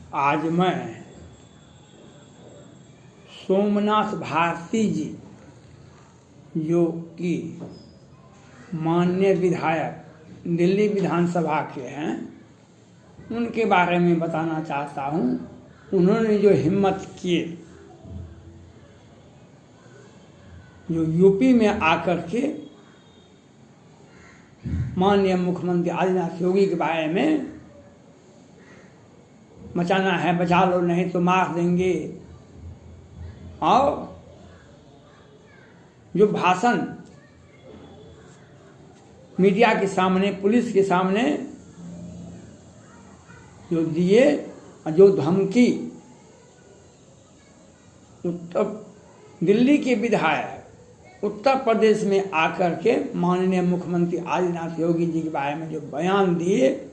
आज मैं सोमनाथ भारती जी जो कि माननीय विधायक दिल्ली विधानसभा के हैं, उनके बारे में बताना चाहता हूँ। उन्होंने जो हिम्मत किए, जो यूपी में आकर के माननीय मुख्यमंत्री आदित्यनाथ योगी के बारे में मचाना है बचा लो नहीं तो मार देंगे, और जो भाषण मीडिया के सामने पुलिस के सामने जो दिए, जो धमकी दिल्ली के विधायक उत्तर प्रदेश में आकर के माननीय मुख्यमंत्री आदित्यनाथ योगी जी के बारे में जो बयान दिए,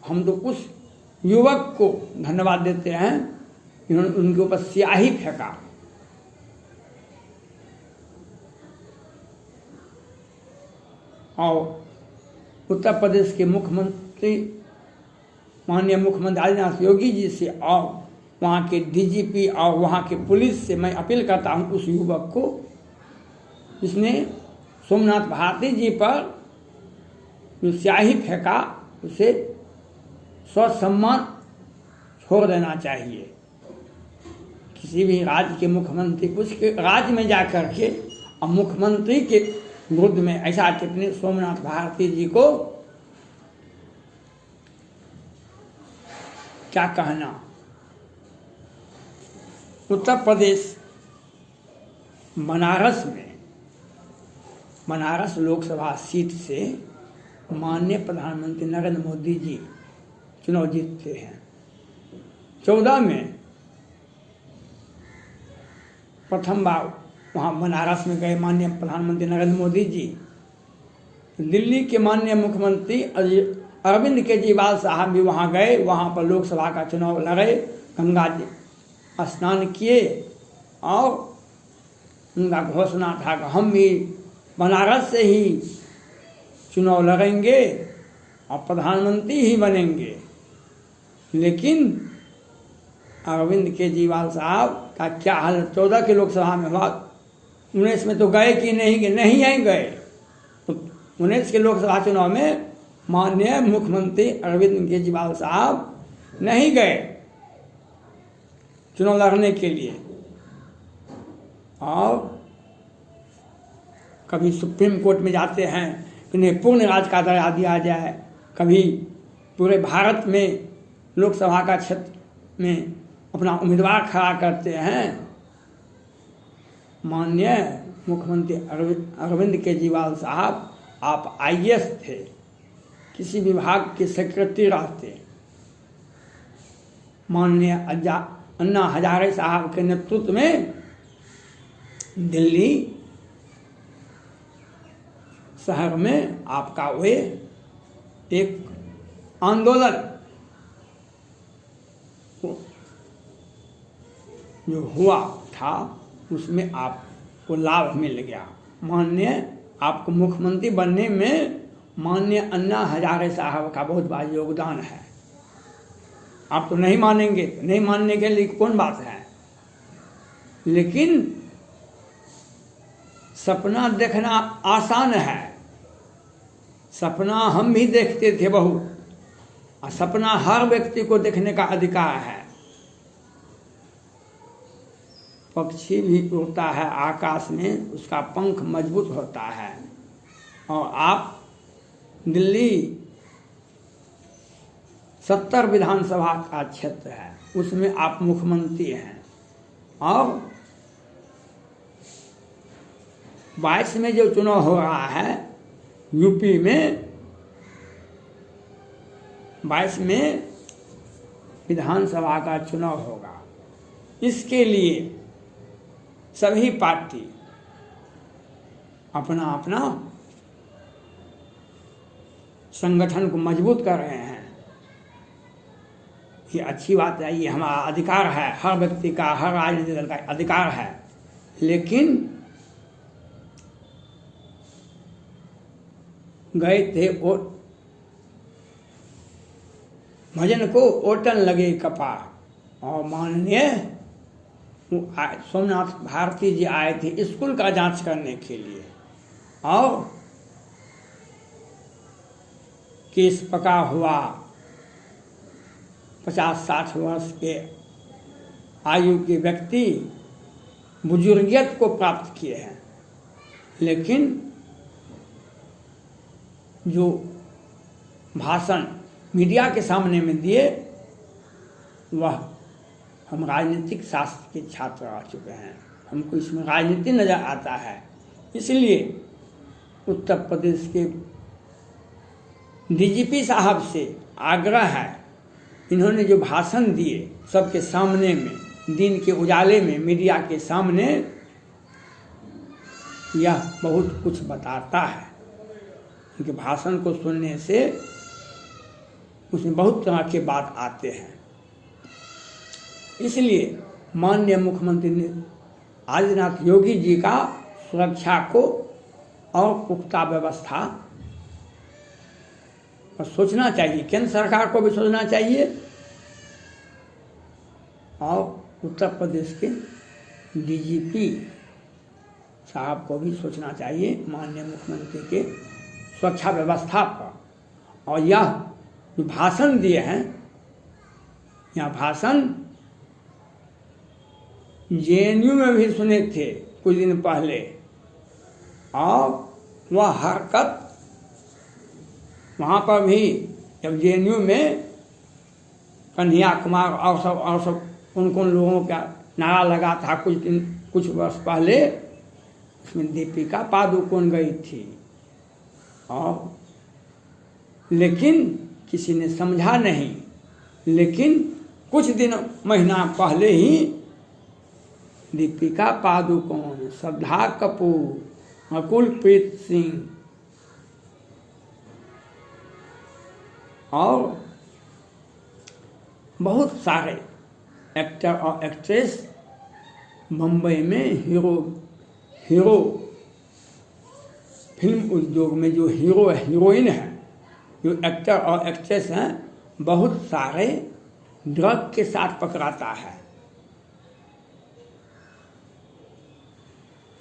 हम तो उस युवक को धन्यवाद देते हैं जिन्होंने उनके ऊपर स्याही फेंका। और उत्तर प्रदेश के मुख्यमंत्री माननीय मुख्यमंत्री आदित्यनाथ योगी जी से और वहाँ के डीजीपी और वहाँ के पुलिस से मैं अपील करता हूँ उस युवक को जिसने सोमनाथ भारती जी पर जो स्याही फेंका, उसे स्वसम्मान छोड़ देना चाहिए। किसी भी राज्य के मुख्यमंत्री उसके राज्य में जाकर के और मुख्यमंत्री के विरुद्ध में ऐसा टिप्पणी सोमनाथ भारती जी को क्या कहना। उत्तर प्रदेश बनारस लोकसभा सीट से माननीय प्रधानमंत्री नरेंद्र मोदी जी चुनाव जीतते हैं। 14 में प्रथम बार वहाँ बनारस में गए माननीय प्रधानमंत्री नरेंद्र मोदी जी। दिल्ली के माननीय मुख्यमंत्री अरविंद केजरीवाल साहब भी वहाँ गए, वहाँ पर लोकसभा का चुनाव लड़े, गंगा जी स्नान किए और उनका घोषणा था कि हम भी बनारस से ही चुनाव लड़ेंगे और प्रधानमंत्री ही बनेंगे। लेकिन अरविंद केजरीवाल साहब का क्या हाल, 14 के लोकसभा में हुआ, 19 में तो गए कि नहीं गए। तो 19 के लोकसभा चुनाव में माननीय मुख्यमंत्री अरविंद केजरीवाल साहब नहीं गए चुनाव लड़ने के लिए, और कभी सुप्रीम कोर्ट में जाते हैं कि नहीं पूर्ण राज्य का दर्जा दिया जाए, कभी पूरे भारत में लोकसभा का क्षेत्र में अपना उम्मीदवार खड़ा करते हैं। माननीय मुख्यमंत्री अरविंद केजरीवाल साहब, आप आईएएस थे, किसी विभाग के सेक्रेटरी रहते। माननीय अन्ना हजारे साहब के नेतृत्व में दिल्ली शहर में आपका वे एक आंदोलन जो हुआ था उसमें आपको लाभ मिल गया। माननीय आपको मुख्यमंत्री बनने में माननीय अन्ना हजारे साहब का बहुत बड़ा योगदान है। आप तो नहीं मानेंगे, नहीं मानने के लिए कौन बात है, लेकिन सपना देखना आसान है। सपना हम भी देखते थे बहुत, और सपना हर व्यक्ति को देखने का अधिकार है। पक्षी भी उड़ता है आकाश में, उसका पंख मजबूत होता है। और आप दिल्ली 70 विधानसभा का क्षेत्र है, उसमें आप मुख्यमंत्री हैं, और 22 में जो चुनाव हो रहा है यूपी में, 22 में विधानसभा का चुनाव होगा। इसके लिए सभी पार्टी अपना अपना संगठन को मजबूत कर रहे हैं। ये अच्छी बात है, ये हमारा अधिकार है, हर व्यक्ति का, हर राजनीतिक दल का अधिकार है। लेकिन गए थे और भजन को ओटन लगे कपार। और माननीय सोमनाथ भारती जी आए थे स्कूल का जांच करने के लिए, और केस पका हुआ 50-60 वर्ष के आयु के व्यक्ति बुजुर्गियत को प्राप्त किए हैं, लेकिन जो भाषण मीडिया के सामने में दिए वह हम राजनीतिक शास्त्र के छात्र आ चुके हैं, हमको इसमें राजनीति नज़र आता है। इसलिए उत्तर प्रदेश के डीजीपी साहब से आग्रह है, इन्होंने जो भाषण दिए सबके सामने में, दिन के उजाले में, मीडिया के सामने, यह बहुत कुछ बताता है। उनके भाषण को सुनने से उसमें बहुत तरह के बात आते हैं। इसलिए माननीय मुख्यमंत्री आदित्यनाथ योगी जी का सुरक्षा को और पुख्ता व्यवस्था पर सोचना चाहिए, केंद्र सरकार को भी सोचना चाहिए और उत्तर प्रदेश के डीजीपी साहब को भी सोचना चाहिए माननीय मुख्यमंत्री के सुरक्षा व्यवस्था पर। और यह जो भाषण दिए हैं, यह भाषण जेएनयू में भी सुने थे कुछ दिन पहले, और वह हरकत वहाँ पर भी जब जेएनयू में कन्हैया कुमार और सब उन लोगों का नारा लगा था कुछ वर्ष पहले, उसमें दीपिका पादुकोण गई थी, और लेकिन किसी ने समझा नहीं। लेकिन कुछ दिन महीना पहले ही दीपिका पादुकोण, श्रद्धा कपूर, अकुलप्रीत सिंह और बहुत सारे एक्टर और एक्ट्रेस मुंबई में हीरो फिल्म उद्योग में जो हीरो हीरोइन हैं, जो एक्टर और एक्ट्रेस हैं, बहुत सारे ड्रग के साथ पकड़ाता है।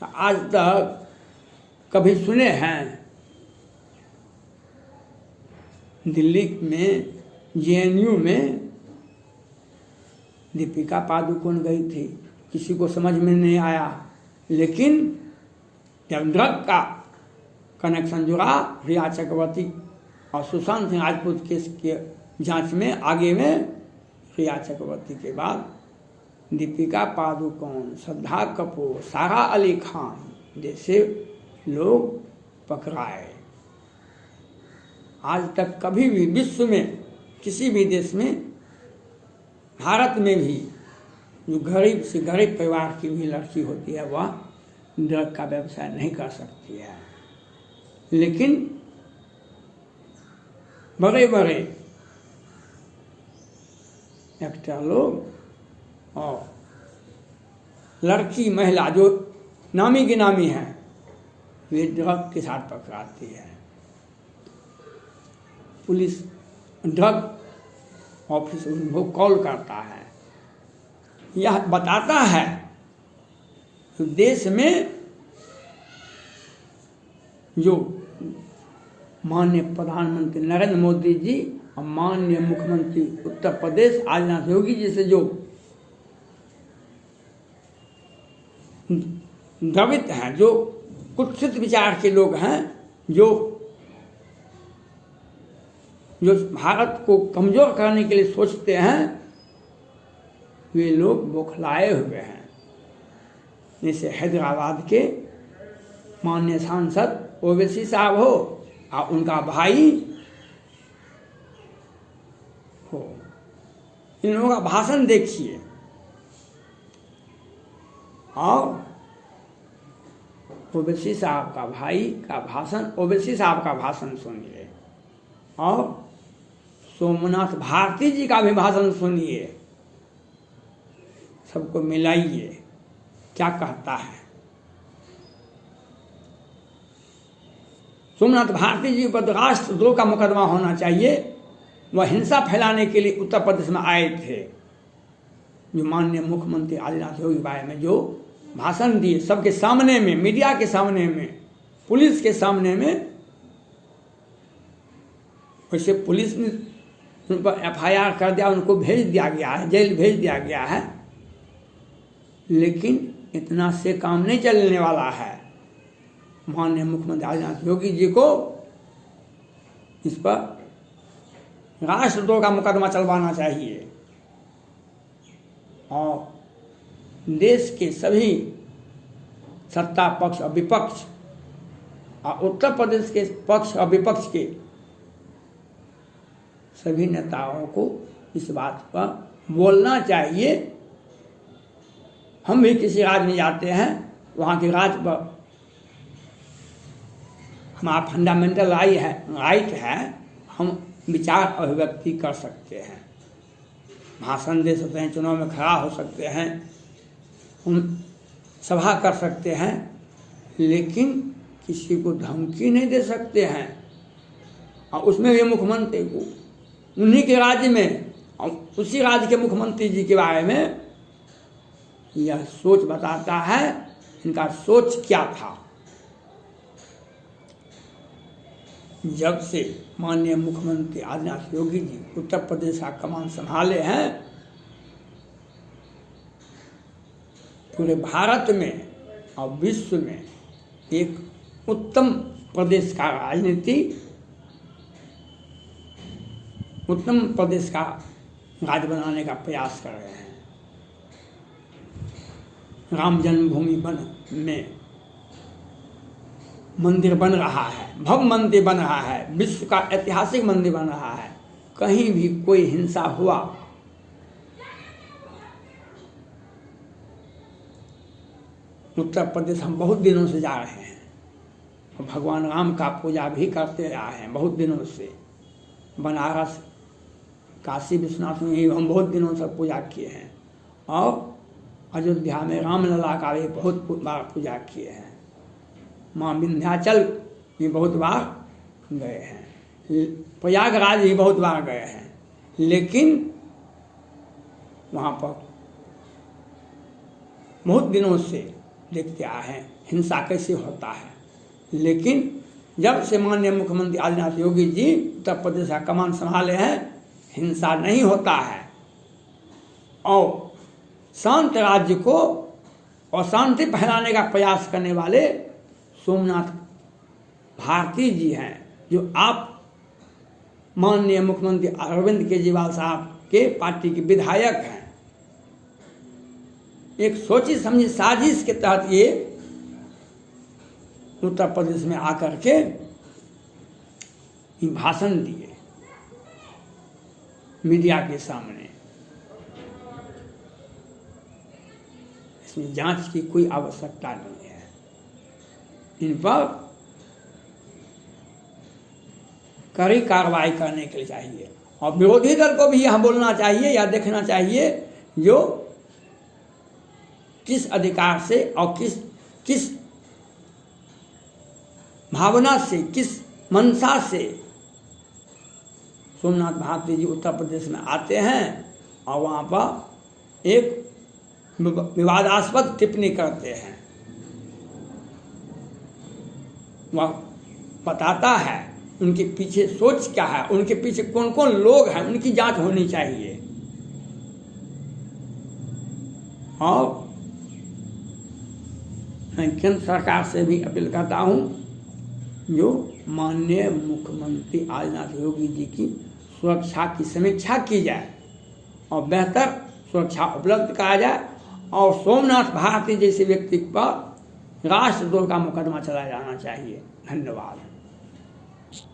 आज तक कभी सुने हैं दिल्ली में जेएनयू में दीपिका पादुकोण गई थी, किसी को समझ में नहीं आया। लेकिन जब ड्रग का कनेक्शन जुड़ा रिया चक्रवर्ती और सुशांत सिंह राजपूत केस के जांच में, आगे में रिया चक्रवर्ती के बाद दीपिका पादुकोण, श्रद्धा कपूर, सारा अली खान जैसे लोग पकड़ाए। आज तक कभी भी विश्व में किसी भी देश में, भारत में भी जो गरीब से गरीब परिवार की भी लड़की होती है वह ड्रग का व्यवसाय नहीं कर सकती है। लेकिन बड़े बड़े एक्टर लोग और लड़की महिला जो नामी गिनामी हैं, वे ड्रग के साथ पकड़ाती है। पुलिस ड्रग ऑफिस उनको कॉल करता है। यह बताता है कि देश में जो माननीय प्रधानमंत्री नरेंद्र मोदी जी और माननीय मुख्यमंत्री उत्तर प्रदेश आदित्यनाथ योगी जी से जो द्रवित हैं, जो कुत्सित विचार के लोग हैं, जो भारत को कमजोर करने के लिए सोचते हैं, वे लोग बौखलाए हुए हैं। जैसे हैदराबाद के माननीय सांसद ओवैसी साहब हो और उनका भाई हो, इन लोगों का भाषण देखिए और ओवैसी साहब का भाई का भाषण, ओवैसी साहब का भाषण सुनिए और सोमनाथ भारती जी का भी भाषण सुनिए, सबको मिलाइए क्या कहता है। सोमनाथ भारती जी पर राष्ट्रद्रोह का मुकदमा होना चाहिए वह हिंसा फैलाने के लिए उत्तर प्रदेश में आए थे। जो माननीय मुख्यमंत्री आदित्यनाथ योगी भाई में जो भाषण दिए सबके सामने में, मीडिया के सामने में, पुलिस के सामने में, वैसे पुलिस ने उन पर FIR कर दिया, उनको भेज दिया गया है, जेल भेज दिया गया है, लेकिन इतना से काम नहीं चलने वाला है। माननीय मुख्यमंत्री आदित्यनाथ योगी जी को इस पर राष्ट्रद्रोह का मुकदमा चलवाना चाहिए और देश के सभी सत्ता पक्ष और विपक्ष और उत्तर प्रदेश के पक्ष और विपक्ष के सभी नेताओं को इस बात पर बोलना चाहिए। हम भी किसी राज्य में जाते हैं, वहाँ के राज्य पर हमारा फंडामेंटल राइट है, हम विचार अभिव्यक्ति कर सकते हैं, भाषण दे सकते हैं, चुनाव में खड़ा हो सकते हैं, हम सभा कर सकते हैं, लेकिन किसी को धमकी नहीं दे सकते हैं। और उसमें भी मुख्यमंत्री को उन्हीं के राज्य में और उसी राज्य के मुख्यमंत्री जी के बारे में यह सोच बताता है इनका सोच क्या था। जब से माननीय मुख्यमंत्री आदित्यनाथ योगी जी उत्तर प्रदेश का कमान संभाले हैं, पूरे भारत में और विश्व में एक उत्तम प्रदेश का राजनीति, उत्तम प्रदेश का राज्य बनाने का प्रयास कर रहे हैं। राम जन्मभूमि में मंदिर बन रहा है, भव्य मंदिर बन रहा है, विश्व का ऐतिहासिक मंदिर बन रहा है। कहीं भी कोई हिंसा हुआ उत्तर प्रदेश हम बहुत दिनों से जा रहे हैं और भगवान राम का पूजा भी करते आ रहे हैं बहुत दिनों से। बनारस, काशी विश्वनाथ में ही हम बहुत दिनों से पूजा किए हैं और अयोध्या में रामलला का भी बहुत बार पूजा किए हैं। माँ विंध्याचल भी बहुत बार गए हैं, प्रयागराज भी बहुत बार गए हैं, लेकिन वहाँ पर बहुत दिनों से देखते आए हैं हिंसा कैसे होता है। लेकिन जब से माननीय मुख्यमंत्री आदित्यनाथ योगी जी उत्तर प्रदेश का कमान संभाले हैं, हिंसा नहीं होता है और शांत राज्य को अशांति फैलाने का प्रयास करने वाले सोमनाथ भारती जी हैं, जो आप माननीय मुख्यमंत्री अरविंद केजरीवाल साहब के पार्टी के विधायक हैं। एक सोची समझी साजिश के तहत ये उत्तर प्रदेश में आकर के भाषण दिए मीडिया के सामने। इसमें जांच की कोई आवश्यकता नहीं है, इन पर कड़ी कार्रवाई करने के लिए चाहिए और विरोधी दल को भी यह बोलना चाहिए या देखना चाहिए जो किस अधिकार से और किस भावना से, किस मंशा से सोमनाथ भारती जी उत्तर प्रदेश में आते हैं और वहाँ पर एक विवादास्पद टिप्पणी करते हैं। वह बताता है उनके पीछे सोच क्या है, उनके पीछे कौन कौन लोग हैं, उनकी जांच होनी चाहिए। और मैं केंद्र सरकार से भी अपील करता हूँ जो माननीय मुख्यमंत्री आदित्यनाथ योगी जी की सुरक्षा की समीक्षा की जाए और बेहतर सुरक्षा उपलब्ध कराया जाए और सोमनाथ भारती जैसे व्यक्ति पर राष्ट्रद्रोह का मुकदमा चलाया जाना चाहिए। धन्यवाद।